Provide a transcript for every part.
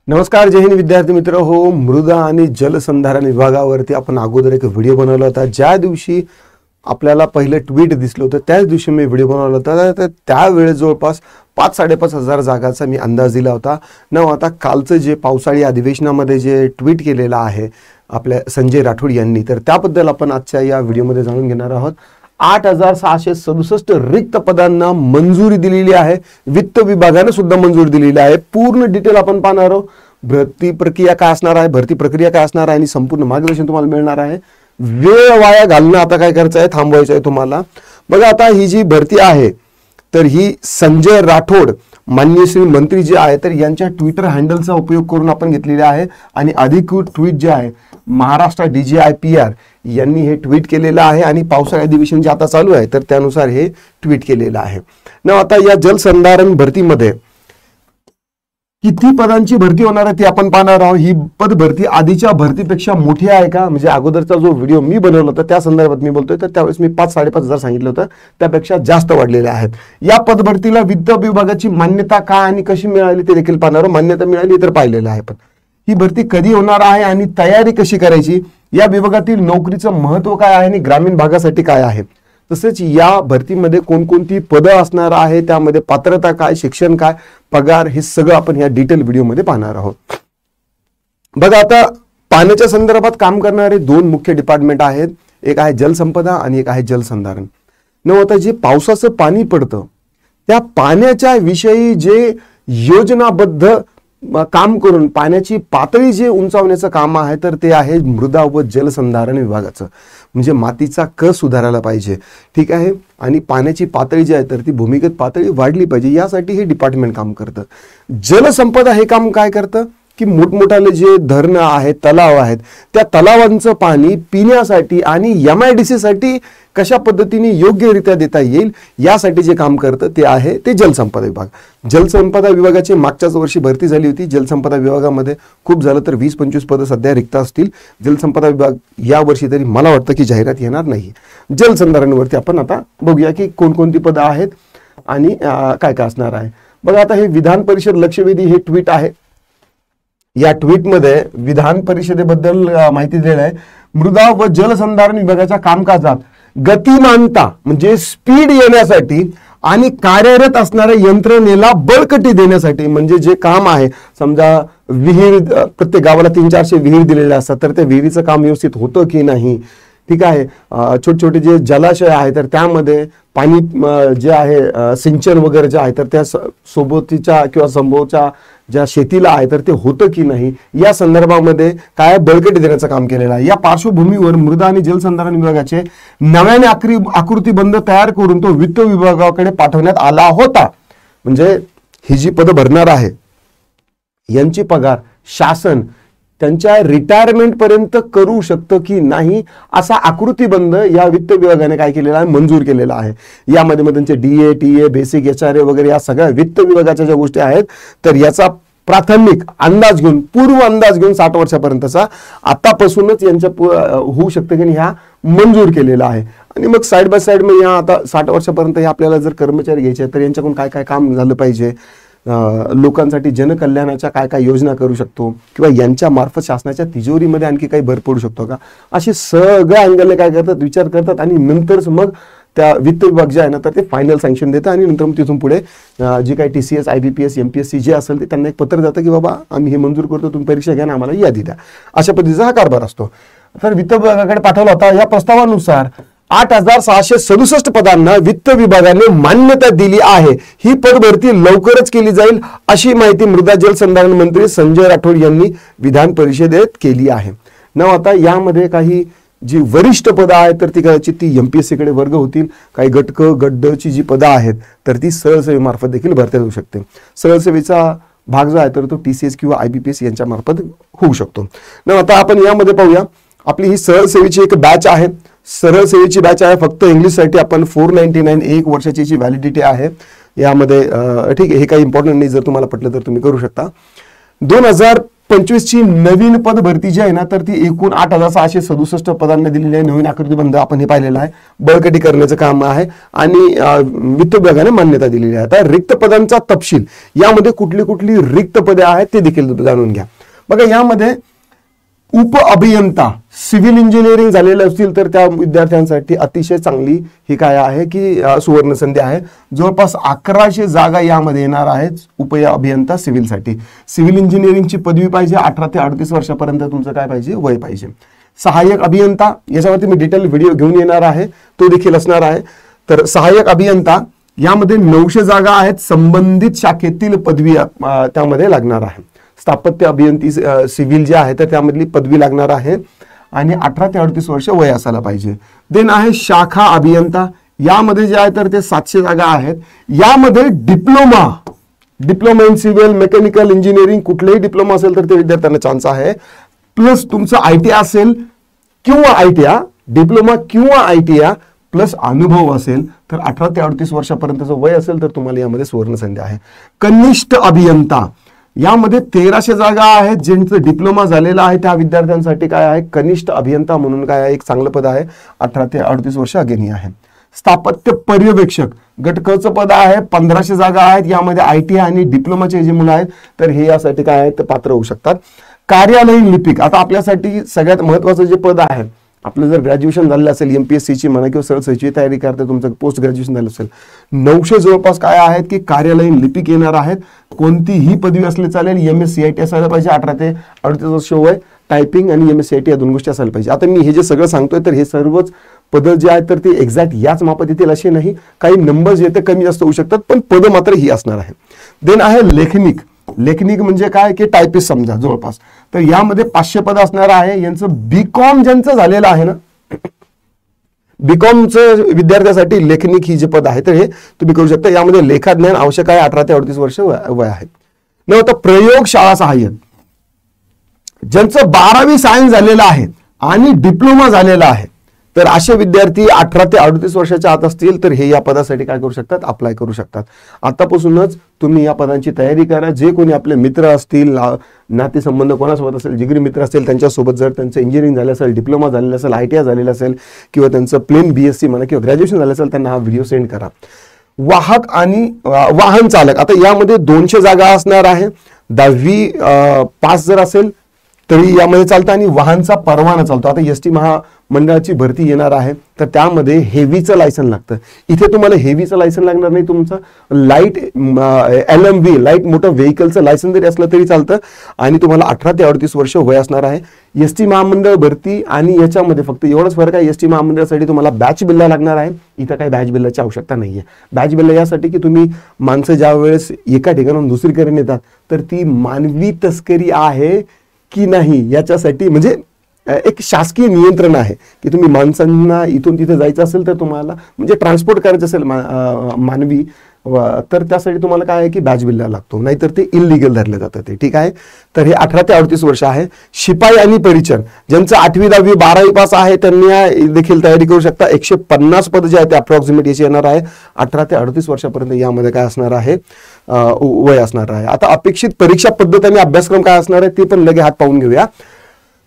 नमस्कार, जय हिंद विद्यार्थी मित्र हो. मृदा आणि जलसंधारण विभागावरती आपण अगोदर एक व्हिडिओ बनवला होता. ज्या दिवशी आपल्याला पहिलं ट्विट दिसलं होतं त्याच दिवशी मी व्हिडिओ बनवला होता. तर त्यावेळेस जवळपास 5-5.5 हजार जागाचा मी अंदाज दिला होता. आता कालचं जे पावसाळी अधिवेशनामध्ये जे ट्विट केलेलं आहे आपल्या संजय राठोड यांनी, तर त्याबद्दल आपण आजच्या या व्हिडिओमध्ये जाणून घेणार आहोत. 8,667 रिक्त पदांना मंजुरी दिलेली आहे. वित्त विभागाने सुद्धा मंजुरी दिलेली आहे. पूर्ण डिटेल आपण पाहणार आहोत. भरती प्रक्रिया काय असणार आहे, भरती प्रक्रिया काय असणार आहे आणि संपूर्ण मार्गदर्शन तुम्हाला मिळणार आहे. वेळ वाया घालणं आता काय करायचं आहे, थांबवायचं आहे तुम्हाला. बघा, आता ही जी भरती आहे तर ही संजय राठोड माननीय श्री मंत्री जे आहे तर यांच्या ट्विटर हँडलचा उपयोग करून आपण घेतलेले आहे. आणि अधिकृत ट्विट जे आहे महाराष्ट्र DGIPR यांनी हे ट्विट केलेलं आहे. आणि पावसाळी अधिवेशन जे आता चालू आहे तर त्यानुसार हे ट्विट केलेलं आहे. आता या जलसंधारण भरतीमध्ये किती पदांची भरती होणार आहे ते आपण पाहणार आहोत. ही पद भरती आधीच्या भरतीपेक्षा मोठी आहे का, म्हणजे अगोदरचा जो व्हिडिओ मी बनवला होता त्या संदर्भात मी बोलतोय. तर त्यावेळेस मी 5-5.5 हजार सांगितलं होतं, त्यापेक्षा जास्त वाढलेले आहेत. या पदभरतीला वित्त विभागाची मान्यता काय आणि कशी मिळाली ते देखील पाहणार आहोत. मान्यता मिळाली तर पाहिलेलं आहे. पण ही भरती कधी होणार आहे आणि तयारी कशी करायची, या विभागातील नोकरीचं महत्व काय आहे आणि ग्रामीण भागासाठी काय आहे, तसेच या भरतीमध्ये कोणकोणती पदं असणार आहे, त्यामध्ये पात्रता काय, शिक्षण काय, पगार, हे सगळं आपण या डिटेल व्हिडिओमध्ये पाहणार आहोत. बघा, आता पाण्याच्या संदर्भात काम करणारे दोन मुख्य डिपार्टमेंट आहेत. एक आहे जलसंपदा आणि एक आहे जलसंधारण. आता जे पावसाचं पाणी पडतं त्या पाण्याच्या विषयी जे योजनाबद्ध काम करून पाण्याची पातळी जे उंचावण्याचं काम आहे तर ते आहे मृदा व जलसंधारण विभागाचं. म्हणजे मातीचा कस सुधारायला पाहिजे, ठीक आहे, आणि पाण्याची पातळी जी आहे तर ती भूमिगत पातळी वाढली पाहिजे, यासाठी हे डिपार्टमेंट काम करतं. जलसंपदा हे काम काय करतं की मोठमोठाले जे धरणं आहेत, तलाव आहेत, त्या तलावांचं पाणी पिण्यासाठी आणि MIDC साठी कशा पद्धतीने योग्यरित्या देता येईल यासाठी जे काम करतं ते आहे ते जलसंपदा विभाग. जलसंपदा विभागाची मागच्याच वर्षी भरती झाली होती. जलसंपदा विभागामध्ये खूप झालं तर 20-25 पदं सध्या रिक्त असतील. जलसंपदा विभाग या वर्षी तरी मला वाटतं की जाहिरात येणार नाही. जलसंधारणावरती आपण आता बघूया की कोणकोणती पदं आहेत आणि काय काय असणार आहे. बघा, आता हे विधान परिषद लक्षवेधी हे ट्विट आहे. या ट्विटमध्ये विधान परिषदेबद्दल माहिती दिलेली आहे. मृदा व जलसंधारण विभागाच्या कामकाजात गतिमानता म्हणजे स्पीड येण्यासाठी आणि कार्यरत असणाऱ्या यंत्रणेला बळकटी देण्यासाठी, म्हणजे जे काम आहे, समजा विहीर, प्रत्येक गावाला 300-400 विहीर दिलेले असतात तर त्या विहिरीचं काम व्यवस्थित होतं की नाही, ठीक आहे, छोटे छोटे जे जलाशय आहे तर त्यामध्ये पाणी जे आहे सिंचन वगैरे जे आहे तर त्या सोबतीच्या किंवा संभवच्या ज्या शेतीला आहे तर ते होतं की नाही, या संदर्भामध्ये काय बळकटी देण्याचं काम केलेलं आहे. या पार्श्वभूमीवर मृदा आणि जलसंधारण विभागाचे नव्याने आकृतीबंध तयार करून तो वित्त विभागाकडे पाठवण्यात आला होता. म्हणजे ही जी पदं भरणार आहे यांची पगार शासन त्यांच्या रिटायरमेंट पर्यंत करू शकतं की नाही, असा आकृतीबंध या वित्त विभागाने काय केलेला आहे, मंजूर केलेला आहे. यामध्ये त्यांचे DA, TA, बेसिक HRA वगैरे या सगळ्या वित्त विभागाच्या ज्या गोष्टी आहेत तर याचा प्राथमिक अंदाज घेऊन, पूर्व अंदाज घेऊन 60 वर्षापर्यंतचा आतापासूनच यांच्या होऊ शकतं की ह्या मंजूर केलेला आहे. आणि मग साईड बाय साईड मग या आता 60 वर्षापर्यंत हे आपल्याला जर कर्मचारी घ्यायचे तर यांच्याकडून काय काय काम झालं पाहिजे, लोकांसाठी जनकल्याणाच्या काय काय योजना करू शकतो किंवा यांच्या मार्फत शासनाच्या तिजोरीमध्ये आणखी काही भर पडू शकतो का, असे सगळ्या अँगलने काय करतात, विचार करतात. आणि नंतरच मग त्या वित्त विभाग जे आहे ना तर ते फायनल सँक्शन देतं. आणि नंतर मग तिथून पुढे जे काही TCS, IBPS, MPSC जे असेल ते त्यांना एक पत्र जातं की बाबा आम्ही हे मंजूर करतो, तुम्ही परीक्षा घ्या ना, आम्हाला यादी द्या. अशा पद्धतीचा हा कारभार असतो. तर वित्त विभागाकडे पाठवला होता. या प्रस्तावानुसार 8,667 पदांना वित्त विभागाने मान्यता दिली आहे. ही पदभरती लवकरच केली जाईल अशी माहिती मृदा जलसंधारण मंत्री संजय राठोड यांनी विधान परिषदेत केली आहे. आता यामध्ये काही जी वरिष्ठ पदं आहेत तर ती कदाचित ती MPSC कडे वर्ग होतील. काही गटची जी पदं आहेत तर ती सरळ सेवेमार्फत देखील भरती होऊ शकते. सरळ सेवेचा भाग जो आहे तर तो TCS किंवा IBPS यांच्या मार्फत होऊ शकतो. आता आपण यामध्ये पाहूया. आपली ही सरळ सेवेची एक बॅच आहे. सरळ सेवेची बॅच आहे फक्त इंग्लिशसाठी आपण 499, 1 वर्षाची व्हॅलिडिटी आहे यामध्ये, ठीक आहे. हे काही इम्पॉर्टंट नाही, जर तुम्हाला पटलं तर तुम्ही करू शकता. 25 ची नवीन पद भरती जी आहे ना, तर ती एकूण 8,667 पदांना दिलेली आहे. नवीन आकृतीबंध आपण हे पाहिलेलं आहे. बळकटी करण्याचं काम आहे आणि वित्त विभागाने मान्यता दिलेली आहे. आता रिक्त पदांचा तपशील, यामध्ये कुठली कुठली रिक्त पदे आहेत ते देखील जाणून घ्या. बघा, यामध्ये उप अभियंता सिव्हिल इंजिनिअरिंग झालेलं असतील तर त्या विद्यार्थ्यांसाठी अतिशय चांगली ही काय आहे की सुवर्ण संधी आहे. जवळपास 1100 जागा यामध्ये येणार आहेत उप अभियंता सिव्हिलसाठी. सिव्हिल इंजिनिअरिंगची पदवी पाहिजे, 18 ते 38 वर्षापर्यंत तुमचं काय पाहिजे, वय पाहिजे. सहाय्यक अभियंता, याच्यावरती मी डिटेल व्हिडिओ घेऊन येणार आहे, तो देखील असणार आहे. तर सहाय्यक अभियंता यामध्ये 900 जागा आहेत. संबंधित शाखेतील पदवी त्यामध्ये लागणार आहे. स्थापत्य अभियंती सिव्हिल जे आहे तर त्यामधली पदवी लागणार आहे आणि 18 ते 38 वर्ष वय असायला पाहिजे. देन आहे शाखा अभियंता, यामध्ये जे आहे तर ते 700 जागा आहेत. यामध्ये diploma in civil mechanical engineering कुठलेही डिप्लोमा असेल तर ते विद्यार्थ्यांना चान्स आहे. प्लस तुमचं ITI असेल किंवा ITI डिप्लोमा किंवा ITI प्लस अनुभव असेल तर 18 ते 38 वर्षापर्यंतचं वय असेल तर तुम्हाला यामध्ये सुवर्ण संधी आहे. कनिष्ठ अभियंता, यामध्ये 1300 जागा आहेत. ज्यांचं डिप्लोमा झालेला आहे त्या विद्यार्थ्यांसाठी काय आहे, कनिष्ठ अभियंता म्हणून काय आहे, एक चांगलं पद आहे. 18 ते 38 वर्ष अगेनी आहे. स्थापत्य पर्यवेक्षक गट क चं पद आहे. 1500 जागा आहेत. यामध्ये ITI आणि डिप्लोमाचे जे मुलं आहेत तर हे यासाठी काय आहेत, पात्र होऊ शकतात. कार्यालयीन लिपिक, आता आपल्यासाठी सगळ्यात महत्वाचं जे पद आहे, आपलं जर ग्रॅज्युएशन झालेलं असेल MPSC ची म्हणा किंवा सरळ सेची तयारी करते, तुमचं पोस्ट ग्रॅज्युएशन झालं असेल, 900 जवळपास काय आहेत की कार्यालयीन लिपिक येणार आहेत. कोणतीही पदवी असली चालेल, MSCIT असायला पाहिजे, 18 ते 38 वर्ष वय, टायपिंग आणि MSCIT या दोन गोष्टी असायला पाहिजे. आता मी हे जे सगळं सांगतोय तर हे सर्वच पद जे आहेत तर ते एक्झॅक्ट याच मापात येतील असे नाही, काही नंबर्स येते कमी जास्त होऊ शकतात, पण पद मात्र ही असणार आहे. देन आहे लेखनिक म्हणजे काय की टायपिस्ट समजा जवळपास, तर यामध्ये 500 पद असणार आहे. यांचं बीकॉम ज्यांचं झालेलं आहे ना, बीकॉमचं विद्यार्थ्यासाठी लेखनिक ही जे पद आहे तर हे तुम्ही करू शकता. यामध्ये लेखाज्ञान आवश्यक आहे, 18 ते 38 वर्ष वय आहे. न आता प्रयोगशाळा सहाय्यक, ज्यांचं 12वी सायन्स झालेलं आहे आणि डिप्लोमा झालेला आहे तर असे विद्यार्थी 18 ते 38 वर्षाच्या आत असतील तर हे या पदासाठी काय करू शकतात, अप्लाय करू शकतात. आतापासूनच तुम्ही या पदांची तयारी करा. जे कोणी आपले मित्र असतील, नातेसंबंध कोणासोबत असेल, जिगरी मित्र असतील, त्यांच्यासोबत जर त्यांचं इंजिनिअरिंग झालं असेल, डिप्लोमा झालेलं असेल, ITI झालेलं असेल किंवा त्यांचं प्लेन BSc म्हणा किंवा ग्रॅज्युएशन झालं असेल, त्यांना हा व्हिडिओ सेंड करा. वाहक आणि वाहन चालक, आता यामध्ये 200 जागा असणार आहे. 10वी पास जर असेल तरी यामध्ये चालतं आणि वाहनचा परवाना चालतो. आता ST महामंडळाची भरती येणार आहे तर त्यामध्ये हेवीचं लायसन लागतं. इथे तुम्हाला हेवीचं लायसन लागणार नाही, तुमचं लाईट LMV लाईट मोटर व्हेकलचं लायसन जरी असलं तरी चालतं आणि तुम्हाला 18 ते 38 वर्ष वय असणार आहे. ST महामंडळ भरती आणि याच्यामध्ये फक्त एवढंच फरक आहे, ST महामंडळासाठी तुम्हाला बॅच बिल्ला लागणार आहे. इथं काही बॅच बिल्लाची आवश्यकता नाहीये. बॅच बिल्ला यासाठी की तुम्ही माणसं ज्या वेळेस एका ठिकाणाहून दुसरीकडे नेतात तर ती मानवी तस्करी आहे की नाही याच्यासाठी, म्हणजे एक शासकीय नियंत्रण आहे की तुम्ही माणसांना इथून तिथे जायचं असेल तर तुम्हाला म्हणजे ट्रान्सपोर्ट करायचं असेल मानवी तर त्यासाठी तुम्हाला काय आहे की बॅच बिल्ला लागतो, नाहीतर ते इलिगल धरले जातं ते. ठीक आहे, तर हे 18 ते 38 वर्ष आहे. शिपाई आणि परिचर, ज्यांचं 8वी 10वी 12वी पास आहे त्यांनी देखील तयारी करू शकता. 150 पद जे आहे ते अप्रॉक्सिमेट याचे येणार आहे. 18 ते 38 वर्षापर्यंत यामध्ये काय असणार आहे, वय असणार आहे. आता अपेक्षित परीक्षा पद्धत आणि अभ्यासक्रम काय असणार आहे ते पण लगे हात पाहून घेऊया.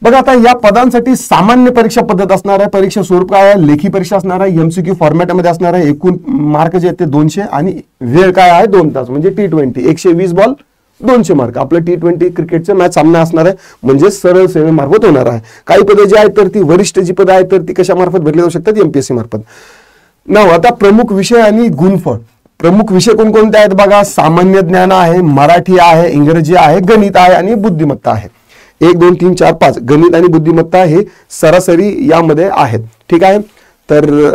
बघा, आता या पदांसाठी सामान्य परीक्षा पद्धत असणार आहे. परीक्षा स्वरूप काय आहे, लेखी परीक्षा असणार आहे, MCQ फॉर्मॅटमध्ये असणार आहे. एकूण मार्क जे आहेत ते 200 आणि वेळ काय आहे 2 तास, म्हणजे T20 120 बॉल 200 मार्क. आपलं T20 क्रिकेटचं मॅच सामना असणार आहे, म्हणजे सरळ सेवे मार्फत होणार आहे. काही पदं जी आहेत तर ती वरिष्ठ जी पदं आहेत तर ती कशा मार्फत भरली जाऊ शकतात, MPSC मार्फत. नाव आता प्रमुख विषय आणि गुणफळ. प्रमुख विषय कोणकोणते आहेत बघा, सामान्य ज्ञान आहे, मराठी आहे, इंग्रजी आहे, गणित आहे आणि बुद्धिमत्ता आहे. 1 2 3 4 5 गणित आणि बुद्धिमत्ता हे सरासरी यामध्ये आहेत. ठीक आहे, तर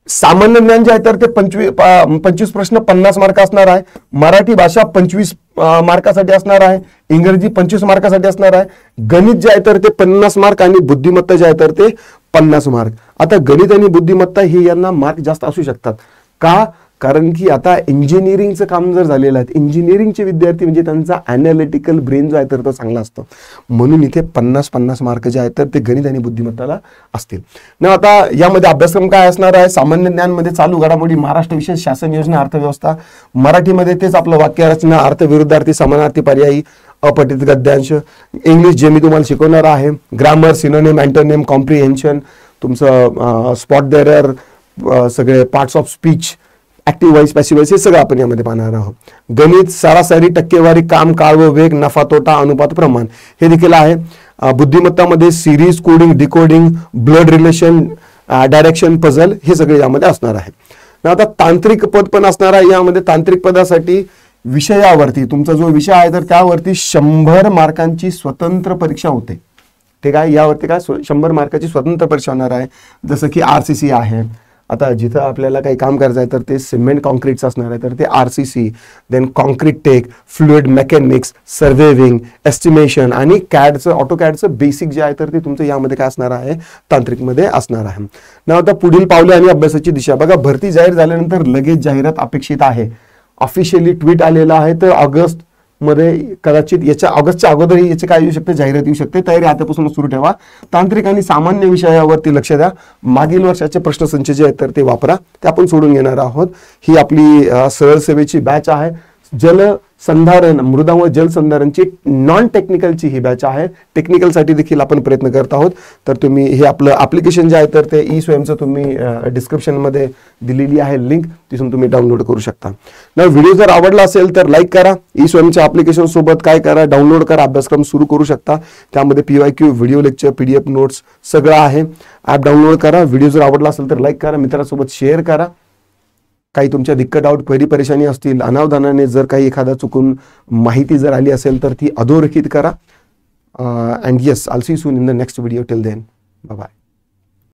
सामान्य ज्ञान जे आहे तर ते 25 प्रश्न 50 मार्क असणार आहे. मराठी भाषा 25 मार्कासाठी असणार आहे. इंग्रजी 25 मार्कासाठी असणार आहे. गणित जे आहे तर ते 50 मार्क आणि बुद्धिमत्ता जे आहे तर ते 50 मार्क. आता गणित आणि बुद्धिमत्ता हे यांना मार्क जास्त असू शकतात का, कारण की आता इंजिनिअरिंगचं काम जर झालेलं आहे, इंजिनिअरिंगचे विद्यार्थी म्हणजे त्यांचा ॲनालिटिकल ब्रेन जो आहे तर तो चांगला असतो, म्हणून इथे 50-50 मार्क जे आहेत तर ते गणित आणि बुद्धिमत्ताला असतील ना. आता यामध्ये अभ्यासक्रम काय असणार आहे? सामान्य ज्ञानमध्ये चालू घडामोडी, महाराष्ट्र विशेष शासन योजना, अर्थव्यवस्था, मराठीमध्ये तेच आपलं वाक्यरचना, अर्थ, विरुद्धार्थी, समानार्थी, पर्यायी, अपठित गद्यांश, इंग्लिश जे मी तुम्हाला शिकवणार आहे, ग्रामर, सिनोनिम, अँटोनिम, कॉम्प्रिहेन्शन, तुमचं स्पॉट देअरर, सगळे parts of speech, active voice, passive voice, हे सगळं आपण यामध्ये पाहणार आहोत. गणित, सरासरी, टक्केवारी, काम, काळ व वेग, नफा तोटा, अनुपात, प्रमाण हे देखील आहे. बुद्धिमत्तामध्ये series, coding, decoding, blood relation, direction, puzzle हे सगळे यामध्ये असणार आहे. आता तांत्रिक पद पण असणार आहे. यामध्ये तांत्रिक पदासाठी विषयावरती तुमचा जो विषय आहे तर त्यावरती 100 मार्कांची स्वतंत्र परीक्षा होते. ठीक आहे, यावरती काय 100 मार्काची स्वतंत्र परीक्षा होणार आहे. जसं की RCC आहे. आता जिथं आपल्याला काही काम करायचं आहे तर ते सिमेंट कॉन्क्रीटचं असणार आहे तर ते RCC, then concrete tech, fluid mechanics, surveying, estimation आणि कॅडचं, ऑटोकॅडचं बेसिक जे आहे तर ते तुमचं यामध्ये काय असणार आहे, तांत्रिकमध्ये असणार आहे ना. आता पुढील पावले आणि अभ्यासाची दिशा बघा. भरती जाहीर झाल्यानंतर लगेच जाहिरात अपेक्षित आहे. ऑफिशियली ट्विट आलेला आहे तर ऑगस्ट मध्ये कदाचित याच्या ऑगस्टच्या अगोदरही याचे काय येऊ शकते, जाहिरात येऊ शकते. तयारी आतापासून सुरू ठेवा. तांत्रिक आणि सामान्य विषयावरती लक्ष द्या. मागील वर्षाचे प्रश्नसंच जे आहेत तर ते वापरा, ते आपण सोडून घेणार आहोत. ही आपली सरळ सेवेची बॅच आहे. जलसंधारण, मृदा व जलसंधारणची नॉन टेक्निकलची ही बॅच आहे. टेक्निकलसाठी देखील आपण प्रयत्न करत आहोत. तर तुम्ही हे आपलं ॲप्लिकेशन जे आहे तर ते ई-स्वयंचं तुम्ही डिस्क्रिप्शनमध्ये दिलेली आहे लिंक, तिथून तुम्ही डाउनलोड करू शकता ना. व्हिडिओ जर आवडला असेल तर लाईक करा. ई-स्वयंच्या ॲप्लिकेशन सोबत काय करा, डाउनलोड करा, अभ्यासक्रम सुरू करू शकता. त्यामध्ये PYQ, video lecture, PDF notes सगळं आहे. ॲप डाउनलोड करा. व्हिडिओ जर आवडला असेल तर लाईक करा, मित्रांसोबत शेअर करा. काही तुमच्या दिक्कत, डाऊट, क्वेरी, परेशानी असतील, अनावधानाने जर काही एखादा चुकून माहिती जर आली असेल तर ती अधोरेखित करा. And yes, all see you soon in the next video. Till then, bye bye.